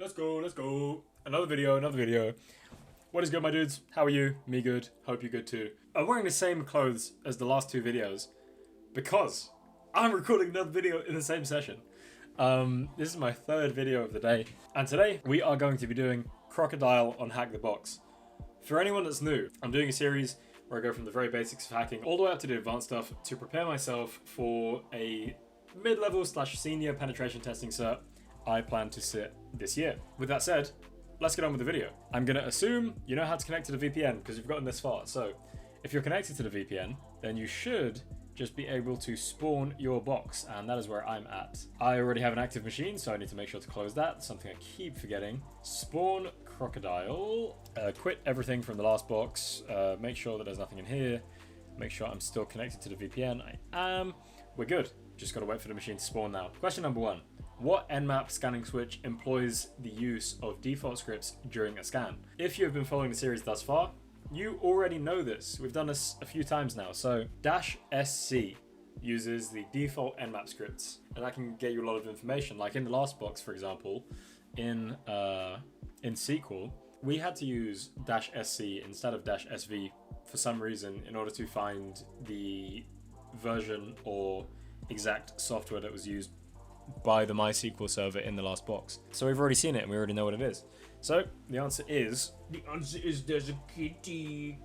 Let's go. Another video. What is good, my dudes? How are you? Me good. Hope you're good too. I'm wearing the same clothes as the last two videos because I'm recording another video in the same session. This is my third video of the day, and today we are going to be doing Crocodile on HackTheBox. For anyone that's new, I'm doing a series where I go from the very basics of hacking all the way up to the advanced stuff to prepare myself for a mid-level / senior penetration testing cert I plan to sit this year. With that said, let's get on with the video. I'm gonna assume you know how to connect to the VPN because you've gotten this far. So if you're connected to the VPN, then you should just be able to spawn your box, and that is where I'm at. I already have an active machine, so I need to make sure to close that. Something I keep forgetting. Spawn Crocodile. Quit everything from the last box. Make sure that there's nothing in here. Make sure I'm still connected to the VPN. I am. We're good. Just gotta wait for the machine to spawn now. Question number one. What Nmap scanning switch employs the use of default scripts during a scan? If you have been following the series thus far, you already know this. We've done this a few times now. So -sc uses the default Nmap scripts, and that can get you a lot of information. Like in the last box, for example, in SQL, we had to use -sc instead of -sv for some reason in order to find the version or exact software that was used by the MySQL server in the last box. So we've already seen it and we already know what it is. So the answer is there's a kitty,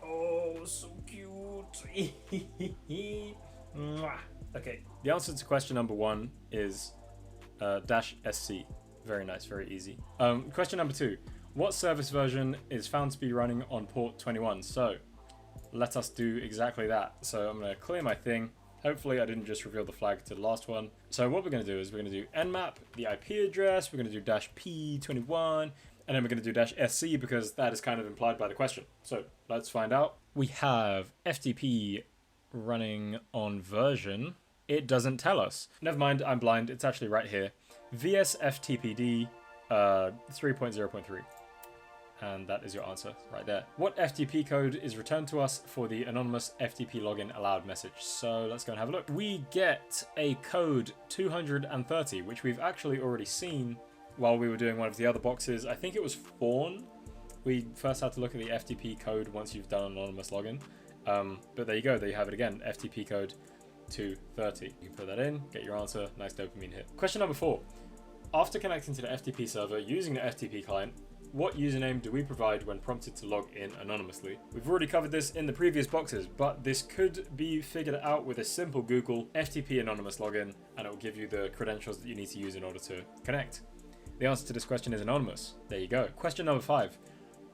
oh so cute. Okay, the answer to question number one is -sc. Very nice, very easy. Question number two, what service version is found to be running on port 21? So let us do exactly that. So I'm going to clear my thing. Hopefully I didn't just reveal the flag to the last one. So what we're going to do is we're going to do nmap, the IP address, we're going to do -p21, and then we're going to do -sc because that is kind of implied by the question. So let's find out. We have FTP running on version. It doesn't tell us. Never mind, I'm blind. It's actually right here. VSFTPD 3.0.3. And that is your answer right there. What FTP code is returned to us for the anonymous FTP login allowed message? So let's go and have a look. We get a code 230, which we've actually already seen while we were doing one of the other boxes. I think it was Fawn. We first had to look at the FTP code once you've done anonymous login. But there you go, there you have it again, FTP code 230. You can put that in, get your answer, nice dopamine hit. Question number four. After connecting to the FTP server using the FTP client, what username do we provide when prompted to log in anonymously? We've already covered this in the previous boxes, but this could be figured out with a simple Google FTP Anonymous Login, and it will give you the credentials that you need to use in order to connect. The answer to this question is anonymous. There you go. Question number five.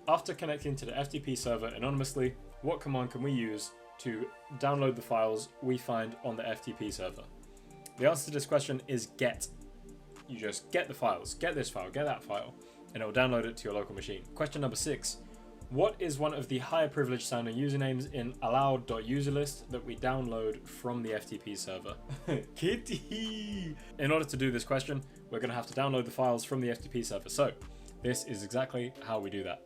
After connecting to the FTP server anonymously, what command can we use to download the files we find on the FTP server? The answer to this question is get. You just get the files. Get this file, get that file, and it will download it to your local machine. Question number six. What is one of the higher privilege sounding usernames in allowed.userlist that we download from the FTP server? Kitty! In order to do this question, we're going to have to download the files from the FTP server. So this is exactly how we do that.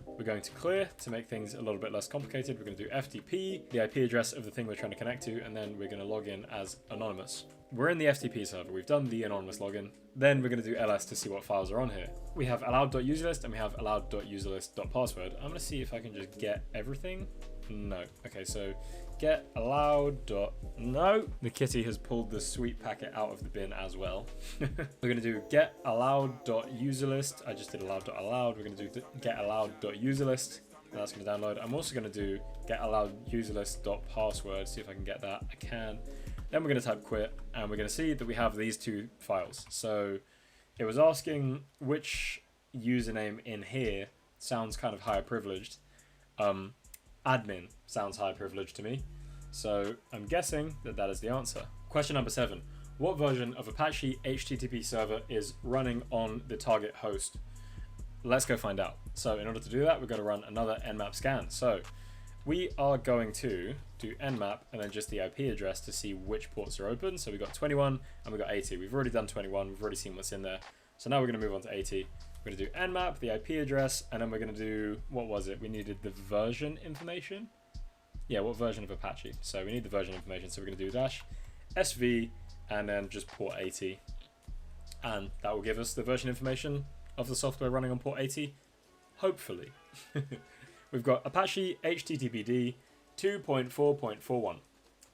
We're going to clear to make things a little bit less complicated. We're going to do FTP, the IP address of the thing we're trying to connect to, and then we're going to log in as anonymous. We're in the FTP server. We've done the anonymous login. Then we're going to do ls to see what files are on here. We have allowed.userlist and we have allowed.userlist.password. I'm going to see if I can just get everything. No. Okay, so get allowed. No. The kitty has pulled the sweet packet out of the bin as well. We're going to do get allowed.userlist. I just did allowed.allowed. We're going to do get allowed.userlist. And that's going to download. I'm also going to do get allowed.userlist.password. See if I can get that. I can. Then we're going to type quit, and we're going to see that we have these two files. So it was asking which username in here sounds kind of higher privileged. Admin sounds high privileged to me. So I'm guessing that that is the answer. Question number seven. What version of Apache HTTP server is running on the target host? Let's go find out. So in order to do that, we're going to run another nmap scan. So we are going to do nmap and then just the IP address to see which ports are open. So we got 21 and we got 80. We've already done 21. We've already seen what's in there. So now we're going to move on to 80. We're going to do nmap, the IP address, and then we're going to do, what was it? We needed the version information. Yeah, what version of Apache? So we need the version information. So we're going to do -sv and then just port 80. and that will give us the version information of the software running on port 80, hopefully. We've got Apache HTTPD 2.4.41.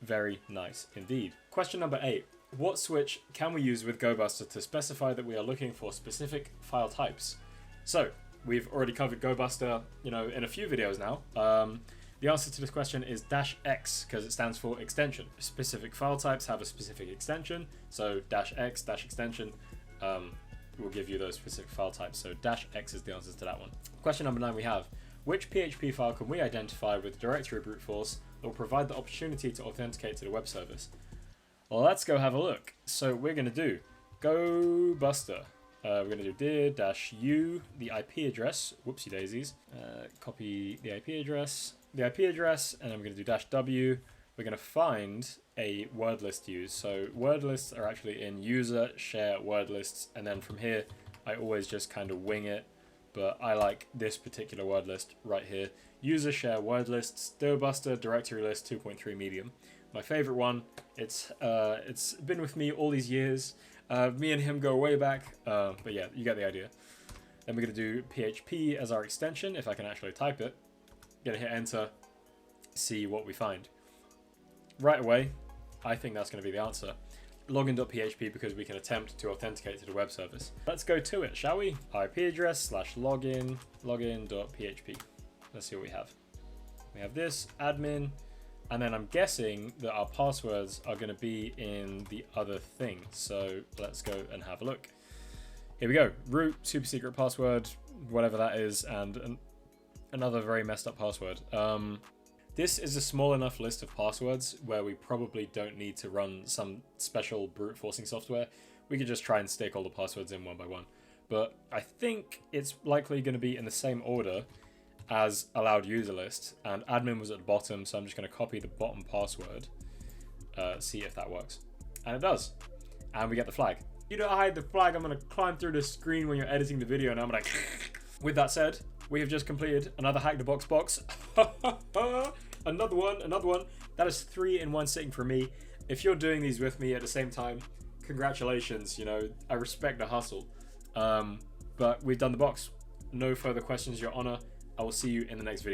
Very nice indeed. Question number 8. What switch can we use with GoBuster to specify that we are looking for specific file types? So, we've already covered GoBuster, in a few videos now. The answer to this question is -X, because it stands for extension. Specific file types have a specific extension, so -X, -extension, will give you those specific file types. So -X is the answer to that one. Question number 9 we have, which PHP file can we identify with directory brute force that will provide the opportunity to authenticate to the web service? Well, let's go have a look. So we're going to do GoBuster. We're going to do dir-u, the IP address, whoopsie daisies, copy the IP address, and then we're going to do -w. We're going to find a word list used. So word lists are actually in user, share, word lists, and then from here, I always just kind of wing it, but I like this particular word list right here. User, share, word lists, GoBuster, directory list, 2.3 medium. My favorite one. It's been with me all these years. Me and him go way back, but yeah, you get the idea. Then we're going to do PHP as our extension, if I can actually type it. Gonna hit enter, see what we find. Right away, I think that's going to be the answer. Login.php, because we can attempt to authenticate to the web service. Let's go to it, shall we? IP address /login, login.php. Let's see what we have. We have this, admin, and then I'm guessing that our passwords are going to be in the other thing. So let's go and have a look. Here we go. Root, super secret password, whatever that is, and another very messed up password. This is a small enough list of passwords where we probably don't need to run some special brute forcing software. We could just try and stick all the passwords in one by one. But I think it's likely going to be in the same order as allowed user list, and admin was at the bottom, so I'm just going to copy the bottom password, see if that works. And it does. And we get the flag. You don't hide the flag, I'm going to climb through the screen when you're editing the video, and I'm like... With that said, we have just completed another HackTheBox box. Another one. That is 3 in one sitting for me. If you're doing these with me at the same time, congratulations, I respect the hustle. But we've done the box. No further questions, Your Honor. I will see you in the next video.